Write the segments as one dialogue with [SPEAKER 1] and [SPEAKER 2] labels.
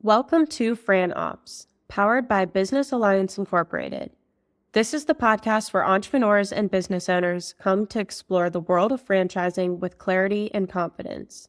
[SPEAKER 1] Welcome to Fran Opps, powered by Business Alliance Incorporated. This is the podcast where entrepreneurs and business owners come to explore the world of franchising with clarity and confidence.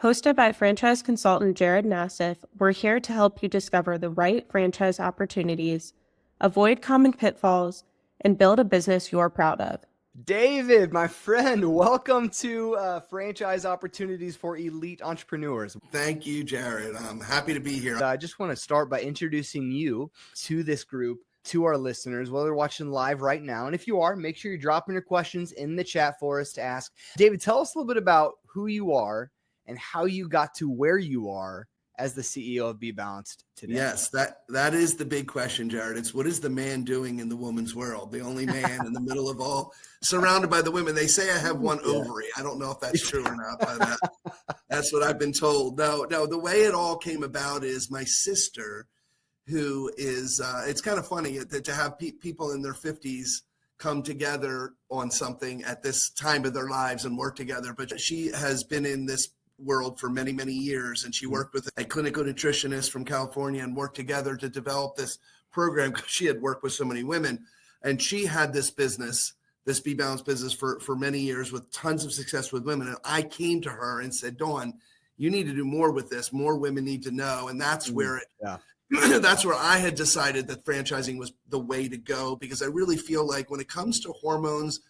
[SPEAKER 1] Hosted by franchise consultant Jared Nassif, we're here to help you discover the right franchise opportunities, avoid common pitfalls, and build a business you're proud of.
[SPEAKER 2] David, my friend, welcome to Franchise Opportunities for Elite Entrepreneurs.
[SPEAKER 3] Thank you, Jared. I'm happy to be here.
[SPEAKER 2] I just want to start by introducing you to this group, to our listeners, whether they're watching live right now. And if you are, make sure you're dropping your questions in the chat for us to ask. David, tell us a little bit about who you are and how you got to where you are as the CEO of BeBalanced today.
[SPEAKER 3] Yes, that is the big question, Jared. It's what is the man doing in the woman's world? The only man in the middle of all, surrounded by the women. They say I have one ovary. I don't know if that's true or not, but that's what I've been told. No, the way it all came about is my sister, who is, it's kind of funny to have people in their 50s come together on something at this time of their lives and work together. But she has been in this world for many, many years. And she worked with a clinical nutritionist from California and worked together to develop this program because she had worked with so many women. And she had this business, this BeBalanced business for many years with tons of success with women. And I came to her and said, Dawn, you need to do more with this. More women need to know. And that's where that's where I had decided that franchising was the way to go, because I really feel like when it comes to hormones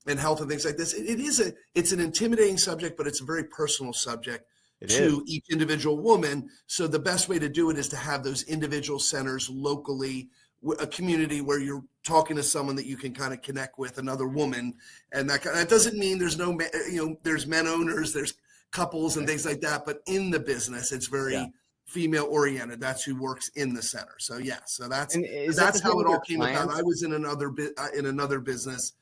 [SPEAKER 3] and health and things like this, it's an intimidating subject, but it's a very personal subject to each individual woman. So the best way to do it is to have those individual centers locally, a community where you're talking to someone that you can kind of connect with, another woman. And that doesn't mean there's no, there's men owners, there's couples and things like that. But in the business, it's very female oriented. That's who works in the center. So that's how it all came about. I was in another business,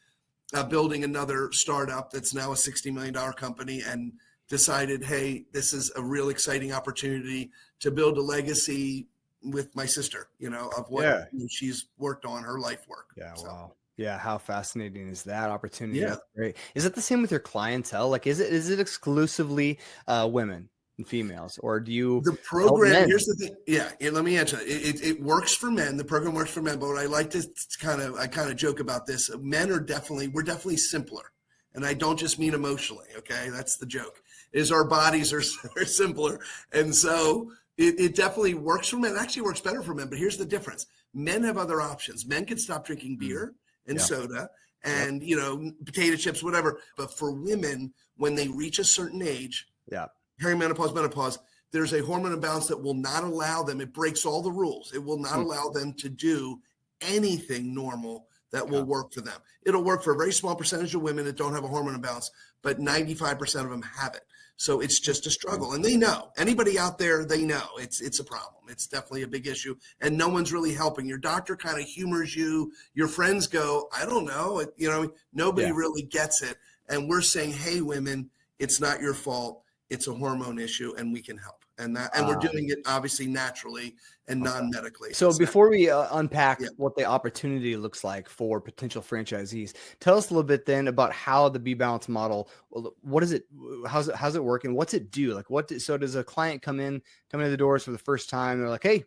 [SPEAKER 3] building another startup that's now a $60 million company, and decided, hey, this is a real exciting opportunity to build a legacy with my sister, of what she's worked on, her life work.
[SPEAKER 2] Yeah. So. Wow. Yeah. How fascinating is that opportunity? Yeah. That's great. Is it the same with your clientele? Like, is it exclusively women and females, or do you?
[SPEAKER 3] The program, here's the thing. Yeah. Let me answer. It works for men. The program works for men, but what I like to I kind of joke about this. Men we're definitely simpler. And I don't just mean emotionally. Okay. That's the joke, is our bodies are simpler. And so it definitely works for men. It actually works better for men, but here's the difference. Men have other options. Men can stop drinking beer and soda and, potato chips, whatever. But for women, when they reach a certain age, perimenopause, menopause, there's a hormone imbalance that will not allow them. It breaks all the rules. It will not allow them to do anything normal that will work for them. It'll work for a very small percentage of women that don't have a hormone imbalance, but 95% of them have it. So it's just a struggle. And they know. Anybody out there, they know it's a problem. It's definitely a big issue. And no one's really helping. Your doctor kind of humors you. Your friends go, I don't know. Nobody really gets it. And we're saying, hey, women, it's not your fault. It's a hormone issue, and we can help. And we're doing it obviously naturally and non-medically.
[SPEAKER 2] So before we unpack what the opportunity looks like for potential franchisees, tell us a little bit then about how the BeBalanced model, what is it? How's it work? And what's it do? Like so does a client come into the doors for the first time? They're like, hey,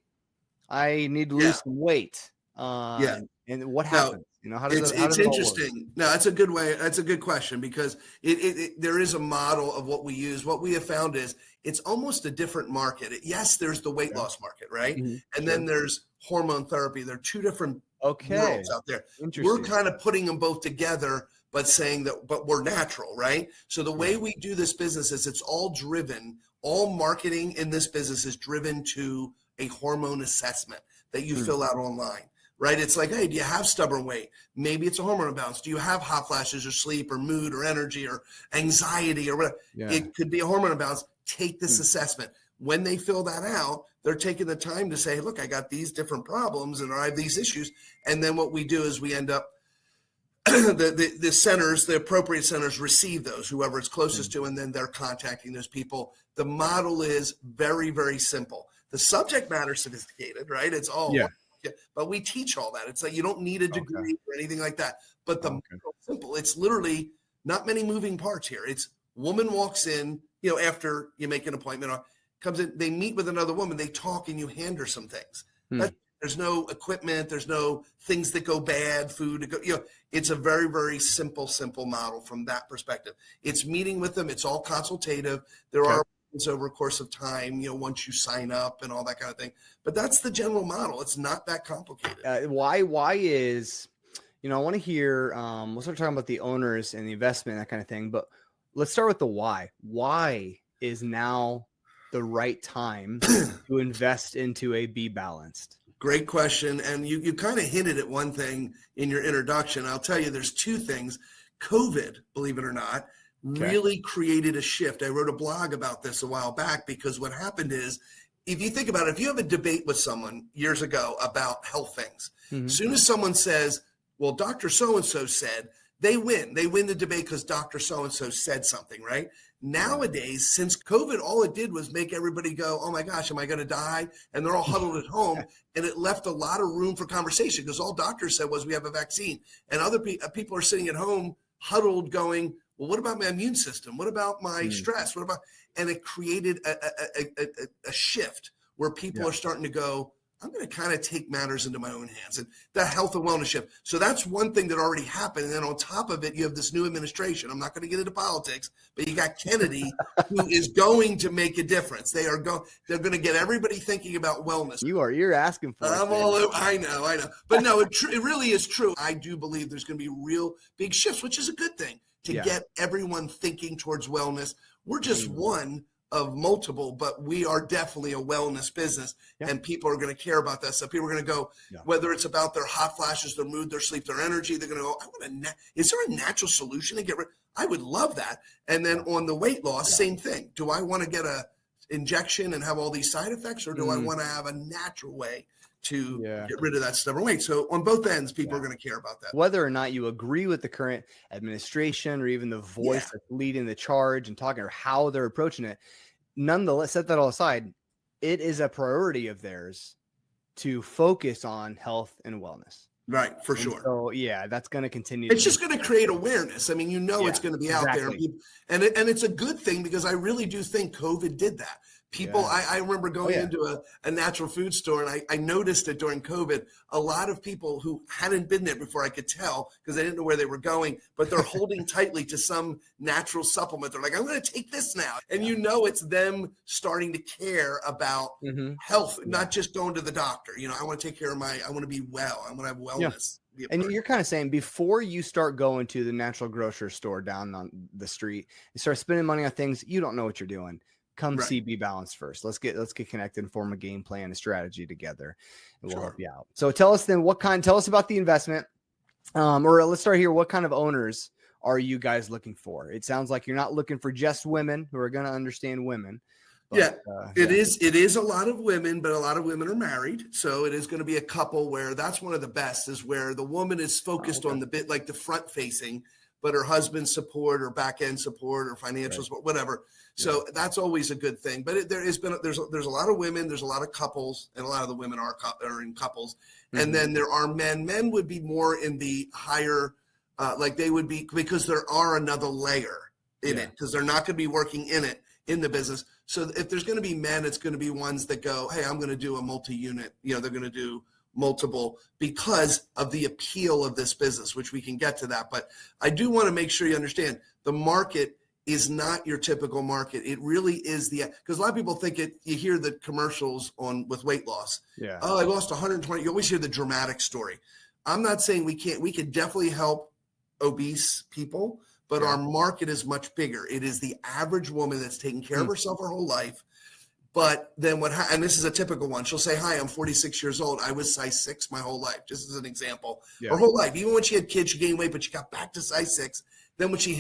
[SPEAKER 2] I need to lose some weight. And what happens? How does
[SPEAKER 3] it's interesting. No, that's a good way. That's a good question, because there is a model of what we use. What we have found is it's almost a different market. Yes, there's the weight loss market, right? Mm-hmm. And then there's hormone therapy. There are two different worlds out there. We're kind of putting them both together, but saying that, but we're natural, right? So the way we do this business is it's all marketing in this business is driven to a hormone assessment that you fill out online. Right? It's like, hey, do you have stubborn weight? Maybe it's a hormone imbalance. Do you have hot flashes or sleep or mood or energy or anxiety or whatever? Yeah. It could be a hormone imbalance. Take this assessment. When they fill that out, they're taking the time to say, look, I got these different problems and I have these issues. And then what we do is we end up, the appropriate centers receive those, whoever it's closest to, and then they're contacting those people. The model is very, very simple. The subject matter is sophisticated, right? It's all but we teach all that. It's like you don't need a degree or anything like that. But the model is simple. It's literally not many moving parts here. It's woman walks in, after you make an appointment, comes in, they meet with another woman, they talk, and you hand her some things. There's no equipment, there's no things that go bad, food to go, it's a very, very simple model from that perspective. It's meeting with them, it's all consultative. There are over a course of time, once you sign up and all that kind of thing. But that's the general model. It's not that complicated.
[SPEAKER 2] Why is, I want to hear, we'll start talking about the owners and the investment, that kind of thing, but let's start with the why. Why is now the right time to invest into a BeBalanced?
[SPEAKER 3] Great question. And you kind of hinted at one thing in your introduction. I'll tell you, there's two things. COVID, believe it or not, really created a shift. I wrote a blog about this a while back because what happened is, if you think about it, if you have a debate with someone years ago about health things, as soon as someone says, well, Dr. So-and-so said, they win. They win the debate because Dr. So-and-so said something, right? Nowadays, since COVID, all it did was make everybody go, oh my gosh, am I going to die? And they're all huddled at home. And it left a lot of room for conversation because all doctors said was we have a vaccine. And other people are sitting at home huddled going, well, what about my immune system? What about my stress? What about, and it created a shift where people are starting to go, I'm going to kind of take matters into my own hands, and that health and wellness shift. So that's one thing that already happened. And then on top of it, you have this new administration. I'm not going to get into politics, but you got Kennedy, who is going to make a difference. They're going to get everybody thinking about wellness.
[SPEAKER 2] You're asking for it.
[SPEAKER 3] I know. But no, it really is true. I do believe there's going to be real big shifts, which is a good thing to get everyone thinking towards wellness. We're just one of multiple, but we are definitely a wellness business, and people are going to care about that. So people are going to go, whether it's about their hot flashes, their mood, their sleep, their energy, they're going to go, is there a natural solution to get rid? I would love that. And then on the weight loss, same thing. Do I want to get a injection and have all these side effects, or do I want to have a natural way to get rid of that stubborn weight? So on both ends, people are going to care about that.
[SPEAKER 2] Whether or not you agree with the current administration or even the voice that's leading the charge and talking, or how they're approaching it, nonetheless, set that all aside, it is a priority of theirs to focus on health and wellness.
[SPEAKER 3] Right, for sure.
[SPEAKER 2] So that's going to continue.
[SPEAKER 3] It's just going to create awareness. I mean, it's going to be out there, and it's a good thing because I really do think COVID did that. People, I remember going into a natural food store, and I noticed it during COVID. A lot of people who hadn't been there before, I could tell because they didn't know where they were going, but they're holding tightly to some natural supplement. They're like, I'm going to take this now. And it's them starting to care about health, not just going to the doctor. I want to take care of I want to be well. I want to have wellness.
[SPEAKER 2] And you're kind of saying, before you start going to the natural grocery store down on the street and start spending money on things you don't know what you're doing, come see BeBalanced first. Let's get connected and form a game plan, a strategy together, and we'll help you out. So tell us then tell us about the investment, or let's start here. What kind of owners are you guys looking for? It sounds like you're not looking for just women who are going to understand women. But,
[SPEAKER 3] it is a lot of women, but a lot of women are married. So it is going to be a couple where that's one of the best, is where the woman is focused on the bit, like the front facing, but her husband's support or back end support or financial support, whatever. So that's always a good thing. But there's a lot of women, there's a lot of couples, and a lot of the women are in couples. And then there are men. Men would be more in the higher, like they would be, because there are another layer in it, because they're not going to be working in the business. So if there's going to be men, it's going to be ones that go, hey, I'm going to do a multi-unit. They're going to do multiple because of the appeal of this business, which we can get to that. But I do want to make sure you understand the market is not your typical market. It really is because a lot of people think you hear the commercials with weight loss. Oh, I lost 120. You always hear the dramatic story. I'm not saying we can't. We could definitely help obese people, but our market is much bigger. It is the average woman that's taking care of herself her whole life. But then and this is a typical one. She'll say, hi, I'm 46 years old. I was size 6 my whole life, just as an example. Her whole life. Even when she had kids, she gained weight, but she got back to size 6. Then when she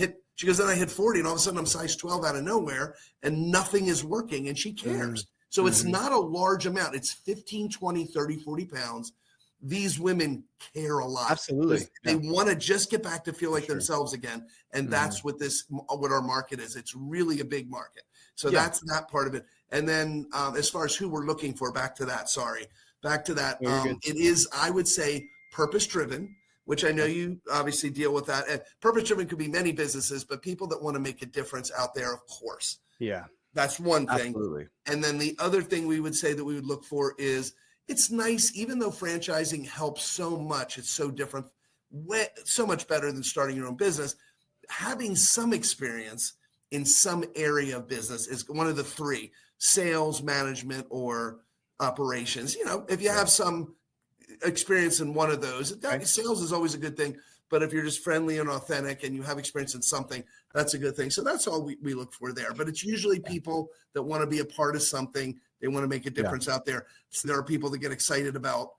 [SPEAKER 3] goes, then I hit 40, and all of a sudden I'm size 12 out of nowhere, and nothing is working, and she cares. So it's not a large amount. It's 15, 20, 30, 40 pounds. These women care a lot.
[SPEAKER 2] Absolutely.
[SPEAKER 3] They want to just get back to feel like themselves again. And that's what our market is. It's really a big market. So that's that part of it. And then as far as who we're looking for, back to that, it is, I would say, purpose-driven, which I know you obviously deal with that. And purpose-driven could be many businesses, but people that want to make a difference out there, of course.
[SPEAKER 2] Yeah.
[SPEAKER 3] That's one thing.
[SPEAKER 2] Absolutely.
[SPEAKER 3] And then the other thing we would say that we would look for is it's nice, even though franchising helps so much, it's so different, so much better than starting your own business. Having some experience in some area of business is one of the three: sales, management, or operations. If you have some experience in one of those, sales is always a good thing. But if you're just friendly and authentic and you have experience in something, that's a good thing. So that's all we look for there. But it's usually people that want to be a part of something. They want to make a difference out there. So there are people that get excited about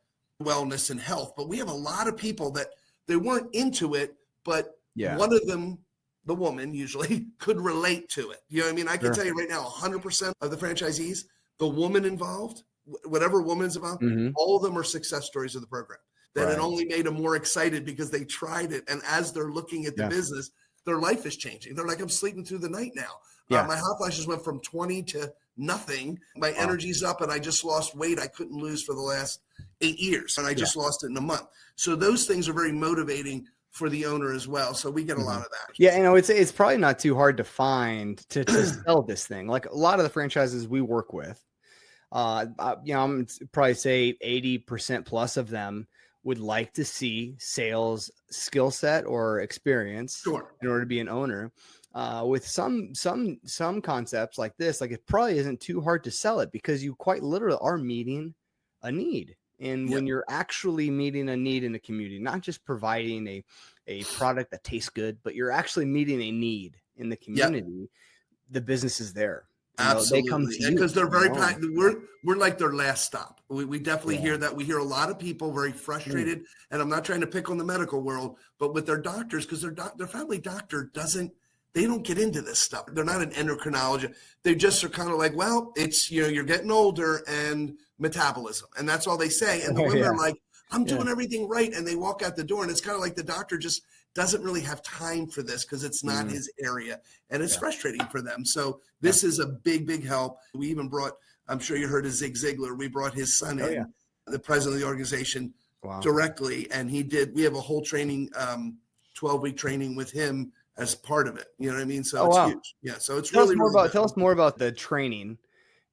[SPEAKER 3] wellness and health. But we have a lot of people that they weren't into it, but one of them, the woman usually, could relate to it. You know what I mean? I can tell you right now, 100% of the franchisees, the woman involved, whatever woman is involved, all of them are success stories of the program. That it only made them more excited because they tried it. And as they're looking at the business, their life is changing. They're like, I'm sleeping through the night now. My hot flashes went from 20 to nothing. My energy's up and I just lost weight I couldn't lose for the last 8 years. And I just lost it in a month. So those things are very motivating for the owner as well. So we get a lot of that.
[SPEAKER 2] Yeah. It's probably not too hard to find to sell this thing. Like a lot of the franchises we work with, I'm probably say 80% plus of them would like to see sales skill set or experience in order to be an owner. With some concepts like this, like it probably isn't too hard to sell it because you quite literally are meeting a need. And when you're actually meeting a need in the community, not just providing a product that tastes good, but you're actually meeting a need in the community, the business is there.
[SPEAKER 3] Absolutely.
[SPEAKER 2] They come to you
[SPEAKER 3] because they're very we're like their last stop. We definitely hear that. We hear a lot of people very frustrated, and I'm not trying to pick on the medical world, but with their doctors, because their family doctor they don't get into this stuff. They're not an endocrinologist. They just are kind of like, well, it's, you're getting older and metabolism, and that's all they say. And the women are like, I'm doing everything right. And they walk out the door, and it's kind of like the doctor just doesn't really have time for this because it's not his area, and it's frustrating for them. So this is a big, big help. We even brought, I'm sure you heard of Zig Ziglar. We brought his son in, the president of the organization directly. And we have a whole training, 12-week training with him as part of it. You know what I mean? So it's huge. Yeah. So it's tell
[SPEAKER 2] us more about the training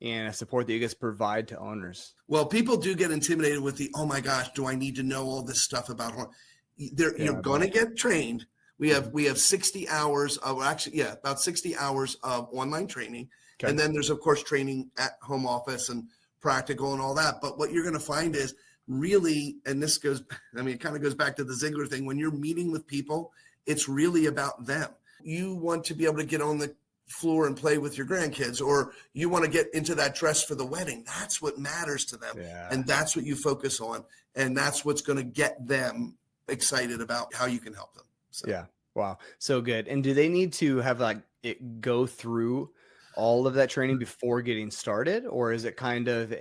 [SPEAKER 2] and support that you guys provide to owners.
[SPEAKER 3] Well, people do get intimidated with oh my gosh, do I need to know all this stuff about hormone? You're going to get trained. We have 60 hours of about 60 hours of online training. Okay. And then there's of course training at home office and practical and all that. But what you're going to find is really, and this goes, it kind of goes back to the Ziegler thing. When you're meeting with people, it's really about them. You want to be able to get on the floor and play with your grandkids, or you want to get into that dress for the wedding. That's what matters to them. And that's what you focus on. And that's what's going to get them excited about how you can help them. So.
[SPEAKER 2] Wow. So good. And do they need to have it go through all of that training before getting started? Or is it kind of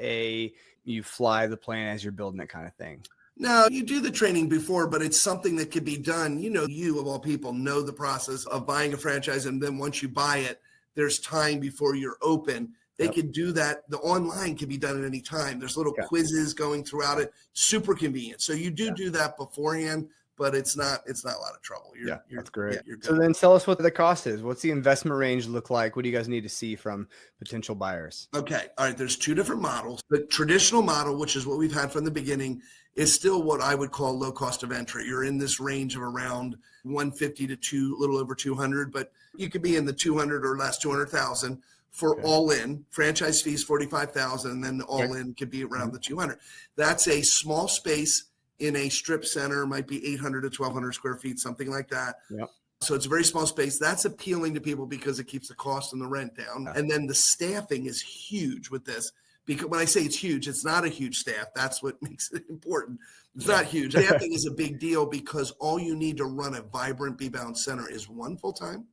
[SPEAKER 2] you fly the plane as you're building it kind of thing?
[SPEAKER 3] No, you do the training before, but it's something that could be done. You of all people know the process of buying a franchise. And then once you buy it, there's time before you're open. They could do that. The online can be done at any time. There's little quizzes going throughout it. Super convenient. So you do that beforehand, but it's not a lot of trouble.
[SPEAKER 2] That's great. So then tell us what the cost is. What's the investment range look like? What do you guys need to see from potential buyers?
[SPEAKER 3] Okay. All right. There's two different models. The traditional model, which is what we've had from the beginning, is still what I would call low cost of entry. You're in this range of around 150 to little over 200, but you could be in the 200 or less, 200,000 for all in. Franchise fees, 45,000, and then the all in could be around the 200. That's a small space in a strip center, might be 800 to 1,200 square feet, something like that. Yep. So it's a very small space. That's appealing to people because it keeps the cost and the rent down. And then the staffing is huge with this. Because when I say it's huge, it's not a huge staff. That's what makes it important. It's not huge. Staffing is a big deal because all you need to run a vibrant BeBalanced center is one full-time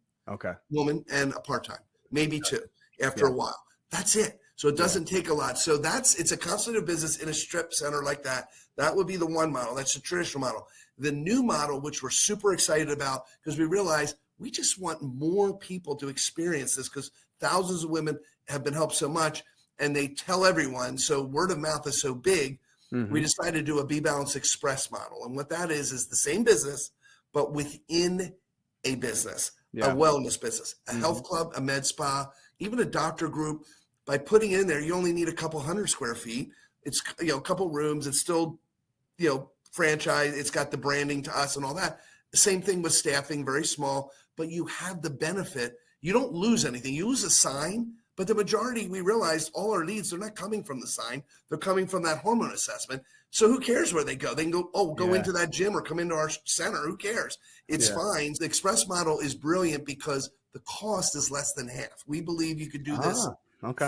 [SPEAKER 3] woman and a part-time, maybe two after a while. That's it. So it doesn't take a lot. So it's a consultative business in a strip center like that. That would be the one model. That's the traditional model. The new model, which we're super excited about, because we realize we just want more people to experience this because thousands of women have been helped so much and they tell everyone. So word of mouth is so big. We decided to do a BeBalanced Express model. And what that is the same business, but within a business, a wellness business, a health club, a med spa even a doctor group, by putting it in there, you only need a couple 100 square feet. It's, a couple rooms. It's still, franchise. It's got the branding to us and all that. The same thing with staffing, very small, but you have the benefit. You don't lose anything. You lose a sign, but the majority, we realized all our leads, they're not coming from the sign. They're coming from that hormone assessment. So who cares where they go? They can go into that gym or come into our center. Who cares? It's fine. The express model is brilliant because the cost is less than half. We believe you could do this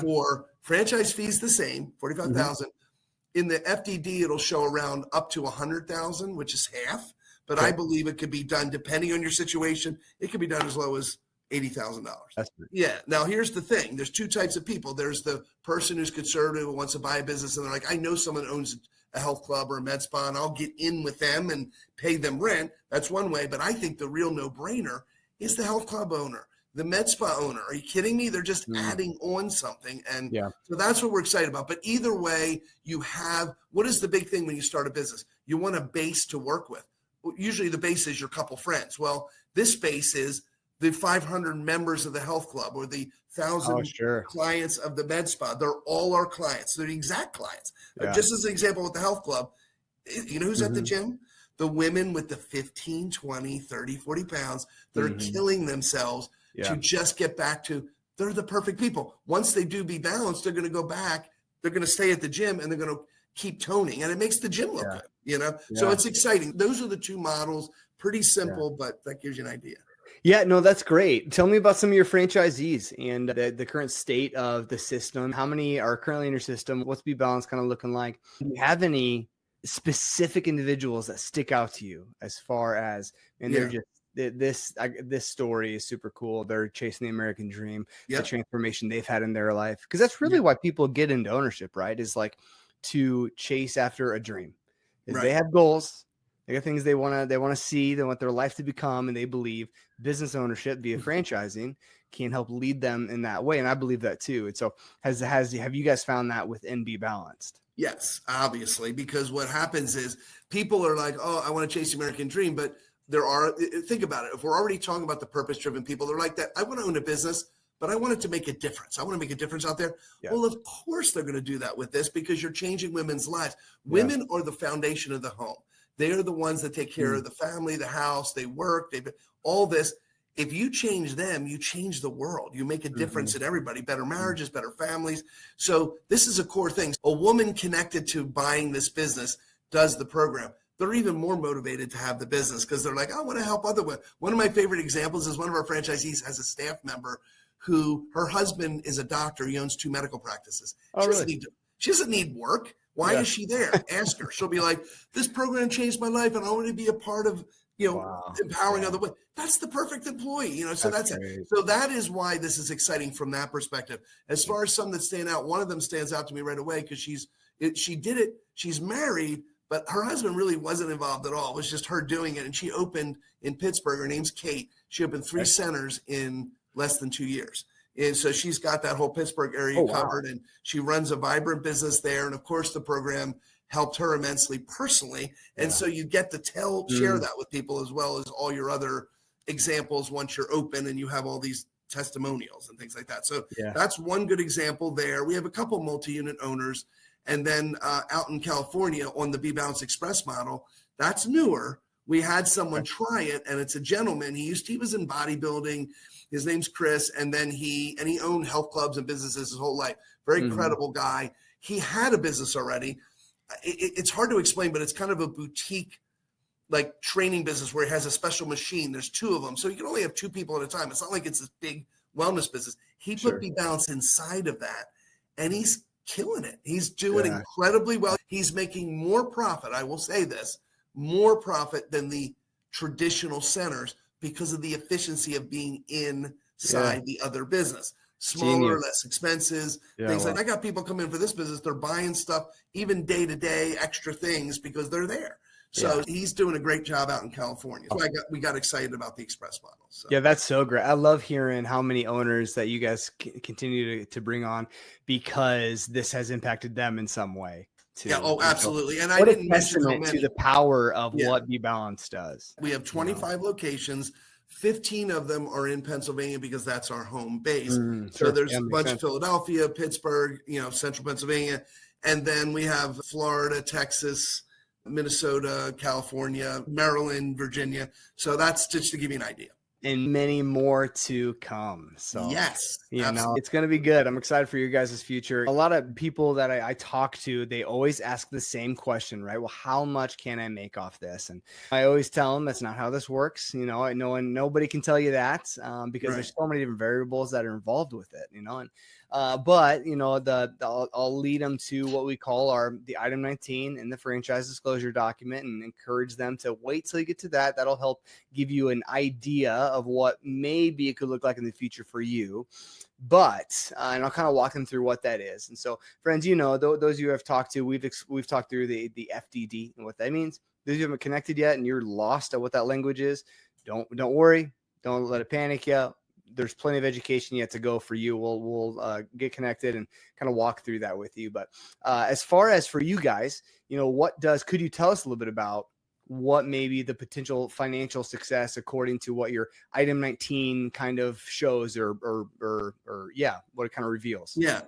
[SPEAKER 3] for franchise fees the same, $45,000. In the FDD, it'll show around up to $100,000, which is half. But I believe it could be done, depending on your situation, it could be done as low as $80,000. Yeah. Now, here's the thing. There's two types of people. There's the person who's conservative who wants to buy a business, and they're like, I know someone owns a health club or a med spa, and I'll get in with them and pay them rent. That's one way. But I think the real no-brainer is the health club owner, the med spa owner. Are you kidding me? They're just adding on something. And so that's what we're excited about. But either way, you have, what is the big thing when you start a business? You want a base to work with. Usually the base is your couple friends. Well, this base is the 500 members of the health club or the 1,000 clients of the med spa. They're all our clients. They're the exact clients. Just as an example with the health club, you know who's at the gym? The women with the 15, 20, 30, 40 pounds that are killing themselves to just get back to, they're the perfect people. Once they do be balanced, they're going to go back. They're going to stay at the gym and they're going to keep toning, and it makes the gym look good, So it's exciting. Those are the two models. Pretty simple, but that gives you an idea.
[SPEAKER 2] Yeah, no, that's great. Tell me about some of your franchisees and the current state of the system. How many are currently in your system? What's BeBalanced kind of looking like? Do you have any specific individuals that stick out to you as far as, and they're just, this story is super cool. They're chasing the American dream, the transformation they've had in their life. Because that's really why people get into ownership, right? Is like to chase after a dream. They have goals. They got things they want to see. They want their life to become, and they believe business ownership via franchising can help lead them in that way. And I believe that too. And so have you guys found that within BeBalanced?
[SPEAKER 3] Yes, obviously, because what happens is people are like, oh, I want to chase the American dream. But think about it. If we're already talking about the purpose-driven people, they're like that. I want to own a business, but I want it to make a difference. I want to make a difference out there. Well, of course they're going to do that with this because you're changing women's lives. Women are the foundation of the home. They are the ones that take care of the family, the house, they work, all this. If you change them, you change the world. You make a difference in everybody, better marriages, better families. So this is a core thing. A woman connected to buying this business does the program. They're even more motivated to have the business because they're like, I want to help other women. One of my favorite examples is one of our franchisees has a staff member who her husband is a doctor. He owns 2 medical practices. She doesn't need work. Why is she there? Ask her. She'll be like, this program changed my life and I want to be a part of, empowering other women. That's the perfect employee, so that's it. So that is why this is exciting from that perspective. As far as some that stand out, one of them stands out to me right away because she did it. She's married, but her husband really wasn't involved at all. It was just her doing it. And she opened in Pittsburgh. Her name's Kate. She opened 3 centers in less than 2 years. And so she's got that whole Pittsburgh area covered, and she runs a vibrant business there. And of course, the program helped her immensely personally. And so you get to share that with people as well as all your other examples once you're open and you have all these testimonials and things like that. So that's one good example there. We have a couple multi-unit owners. And then out in California on the BeBalanced Express model, that's newer. We had someone try it, and it's a gentleman. He was in bodybuilding. His name's Chris, and then he owned health clubs and businesses his whole life. Very credible guy. He had a business already. It's hard to explain, but it's kind of a boutique like training business where he has a special machine. There's 2 of them, so you can only have 2 people at a time. It's not like it's this big wellness business. He put BeBalanced inside of that, and he's killing it. He's doing incredibly well. He's making more profit. I will say this, more profit than the traditional centers because of the efficiency of being inside the other business. Smaller, less expenses, things like I got people come in for this business. They're buying stuff, even day to day, extra things because they're there. So he's doing a great job out in California. So we got excited about the express model. So.
[SPEAKER 2] Yeah, that's so great. I love hearing how many owners that you guys continue to bring on because this has impacted them in some way. Too.
[SPEAKER 3] Yeah. Oh, absolutely. And
[SPEAKER 2] I didn't mention to the power of what BeBalanced does.
[SPEAKER 3] We have 25 locations. 15 of them are in Pennsylvania because that's our home base. So
[SPEAKER 2] Sure.
[SPEAKER 3] there's
[SPEAKER 2] Yeah,
[SPEAKER 3] a
[SPEAKER 2] makes
[SPEAKER 3] bunch
[SPEAKER 2] sense.
[SPEAKER 3] of Philadelphia, Pittsburgh, central Pennsylvania. And then we have Florida, Texas, Minnesota, California, Maryland, Virginia. So that's just to give you an idea.
[SPEAKER 2] And many more to come. So
[SPEAKER 3] yes,
[SPEAKER 2] it's going to be good. I'm excited for you guys' future. A lot of people that I talk to, they always ask the same question, right? Well, how much can I make off this? And I always tell them that's not how this works. I know, and nobody can tell you that because there's so many different variables that are involved with it, and but I'll lead them to what we call the item 19 in the franchise disclosure document and encourage them to wait till you get to that. That'll help give you an idea of what maybe it could look like in the future for you. But and I'll kind of walk them through what that is. And so, friends, those of you I've talked to, we've talked through the FDD and what that means. Those of you haven't connected yet and you're lost at what that language is, don't worry. Don't let it panic you. There's plenty of education yet to go for you. We'll get connected and kind of walk through that with you. But as far as for you guys, could you tell us a little bit about what maybe the potential financial success according to what your item 19 kind of shows or what it kind of reveals?
[SPEAKER 3] Yeah.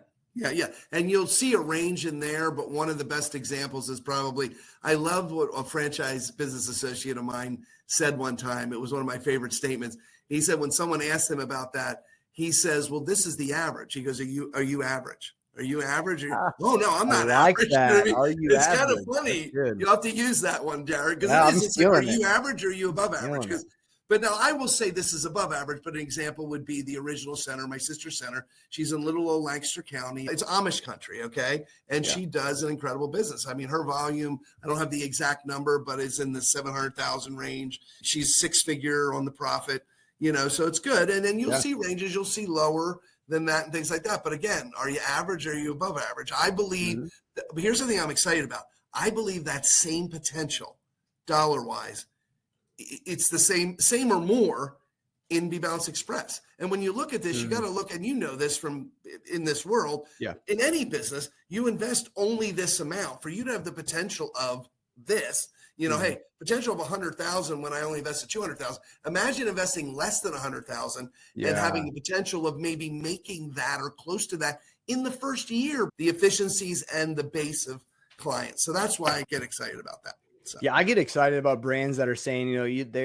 [SPEAKER 3] And you'll see a range in there, but one of the best examples is probably, I love what a franchise business associate of mine said one time. It was one of my favorite statements. He said, when someone asked him about that, he says, well, this is the average. He goes, are you average? Are you average? Oh, no, I'm not average.
[SPEAKER 2] That.
[SPEAKER 3] You know what I mean? It's
[SPEAKER 2] average?
[SPEAKER 3] kind of funny. You'll have to use that one, Jared, because are you average or are you above average? But now I will say this is above average, but an example would be the original center, my sister's center. She's in little old Lancaster County. It's Amish country, okay? And she does an incredible business. I mean, her volume, I don't have the exact number, but it's in the 700,000 range. She's six-figure on the profit, so it's good. And then you'll see ranges, you'll see lower than that and things like that. But again, are you average or are you above average? I believe, but here's the thing I'm excited about. I believe that same potential, dollar-wise, it's the same or more in BeBalanced Express. And when you look at this, you got to look, and this from in this world, in any business, you invest only this amount for you to have the potential of this, hey, potential of 100,000 when I only invested 200,000. Imagine investing less than 100,000 and having the potential of maybe making that or close to that in the first year, the efficiencies and the base of clients. So that's why I get excited about that. So.
[SPEAKER 2] Yeah, I get excited about brands that are saying,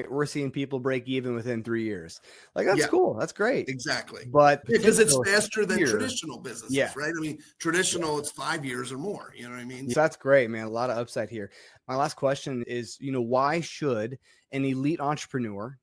[SPEAKER 2] we're seeing people break even within 3 years. Like, that's cool. That's great.
[SPEAKER 3] Exactly.
[SPEAKER 2] But
[SPEAKER 3] because it's faster than traditional businesses, right? I mean, traditional, it's 5 years or more. You know what I mean?
[SPEAKER 2] So that's great, man. A lot of upside here. My last question is, why should an elite entrepreneur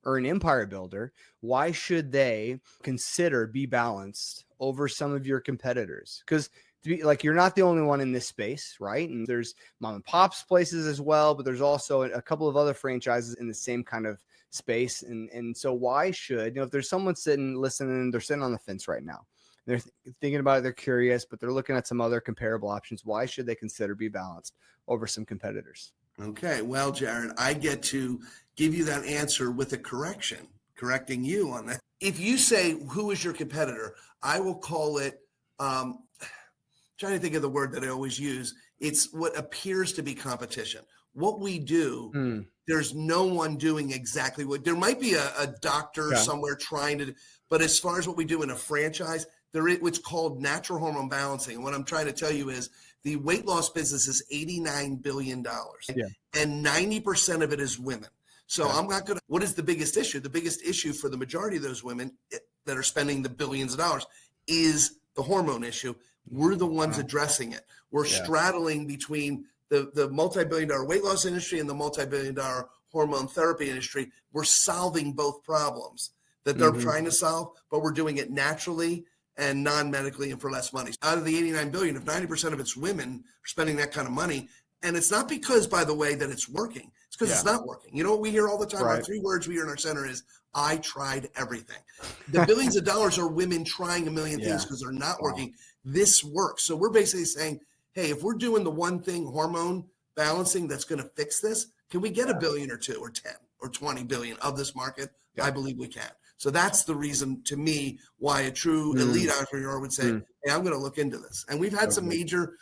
[SPEAKER 2] or an empire builder, why should they consider BeBalanced over some of your competitors? Because you're not the only one in this space, right? And there's mom and pops places as well, but there's also a couple of other franchises in the same kind of space. And so why should, if there's someone listening, they're sitting on the fence right now, they're thinking about it, they're curious, but they're looking at some other comparable options. Why should they consider BeBalanced over some competitors?
[SPEAKER 3] Okay. Well, Jared, I get to give you that answer with a correcting you on that. If you say, who is your competitor? I will call it, trying to think of the word that I always use. It's what appears to be competition. What we do, there's no one doing exactly what, there might be a doctor somewhere trying to, but as far as what we do in a franchise, it's called natural hormone balancing. And what I'm trying to tell you is the weight loss business is $89 billion and 90% of it is women. So I'm not going to, what is the biggest issue? The biggest issue for the majority of those women that are spending the billions of dollars is the hormone issue. We're the ones addressing it. We're straddling between the multi-billion-dollar weight loss industry and the multi-billion-dollar hormone therapy industry. We're solving both problems that they're trying to solve, but we're doing it naturally and non-medically and for less money. Out of the 89 billion, if 90% of it's women are spending that kind of money, and it's not because, by the way, that it's working. It's because it's not working. You know what we hear all the time? Our 3 words we hear in our center is, I tried everything. The billions of dollars are women trying a million things because they're not working. This works. So we're basically saying, hey, if we're doing the one thing, hormone balancing, that's going to fix this, can we get $1 billion or 2 or 10 or 20 billion of this market? I believe we can. So that's the reason, to me, why a true elite entrepreneur would say, hey, I'm going to look into this. And we've had some major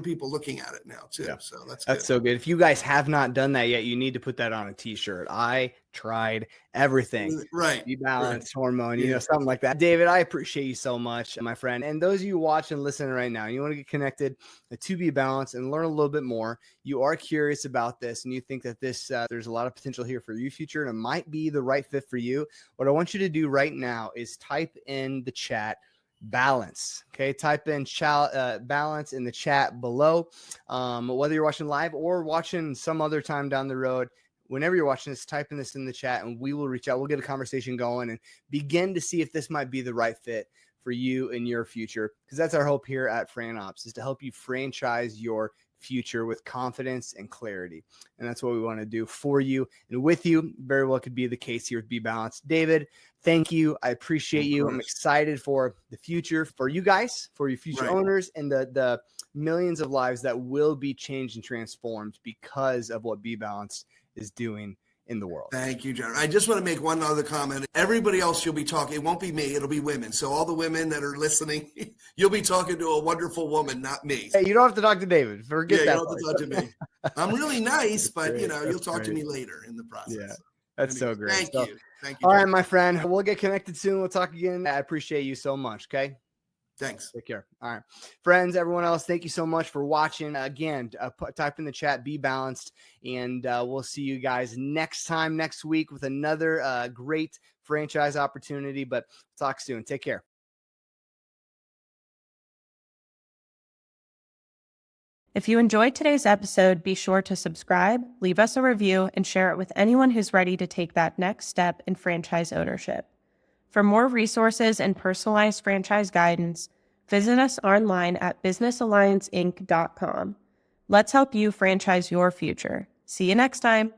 [SPEAKER 3] people looking at it now too.
[SPEAKER 2] Yeah.
[SPEAKER 3] So that's
[SPEAKER 2] so good. If you guys have not done that yet, you need to put that on a t-shirt. I tried everything.
[SPEAKER 3] Right.
[SPEAKER 2] BeBalanced, hormone, something like that. David, I appreciate you so much, my friend. And those of you watching and listening right now, you want to get connected to BeBalanced and learn a little bit more. You are curious about this and you think that this there's a lot of potential here for your future and it might be the right fit for you. What I want you to do right now is type in the chat balance. Okay. Type in balance in the chat below. Whether you're watching live or watching some other time down the road, whenever you're watching this, type in this in the chat and we will reach out. We'll get a conversation going and begin to see if this might be the right fit for you in your future. Because that's our hope here at Fran Opps, is to help you franchise your future with confidence and clarity. And that's what we want to do for you and with you. Very well could be the case here with BeBalanced. David, thank you. I appreciate you. I'm excited for the future for you guys, for your future owners, and the millions of lives that will be changed and transformed because of what BeBalanced is doing in the world.
[SPEAKER 3] Thank you, Jared. I just want to make one other comment. Everybody else you'll be talking, it won't be me, it'll be women. So all the women that are listening, you'll be talking to a wonderful woman, not me.
[SPEAKER 2] Hey, you don't have to talk to David. Forget that.
[SPEAKER 3] You don't have to talk to me. I'm really nice, but you'll talk to me later in the process.
[SPEAKER 2] Yeah. That's so great.
[SPEAKER 3] Thank you. Thank you.
[SPEAKER 2] All right, my friend. We'll get connected soon. We'll talk again. I appreciate you so much. Okay.
[SPEAKER 3] Thanks.
[SPEAKER 2] Take care. All right. Friends, everyone else, thank you so much for watching. Again, type in the chat, BeBalanced, and we'll see you guys next week with another great franchise opportunity. But talk soon. Take care.
[SPEAKER 1] If you enjoyed today's episode, be sure to subscribe, leave us a review, and share it with anyone who's ready to take that next step in franchise ownership. For more resources and personalized franchise guidance, visit us online at businessallianceinc.com. Let's help you franchise your future. See you next time.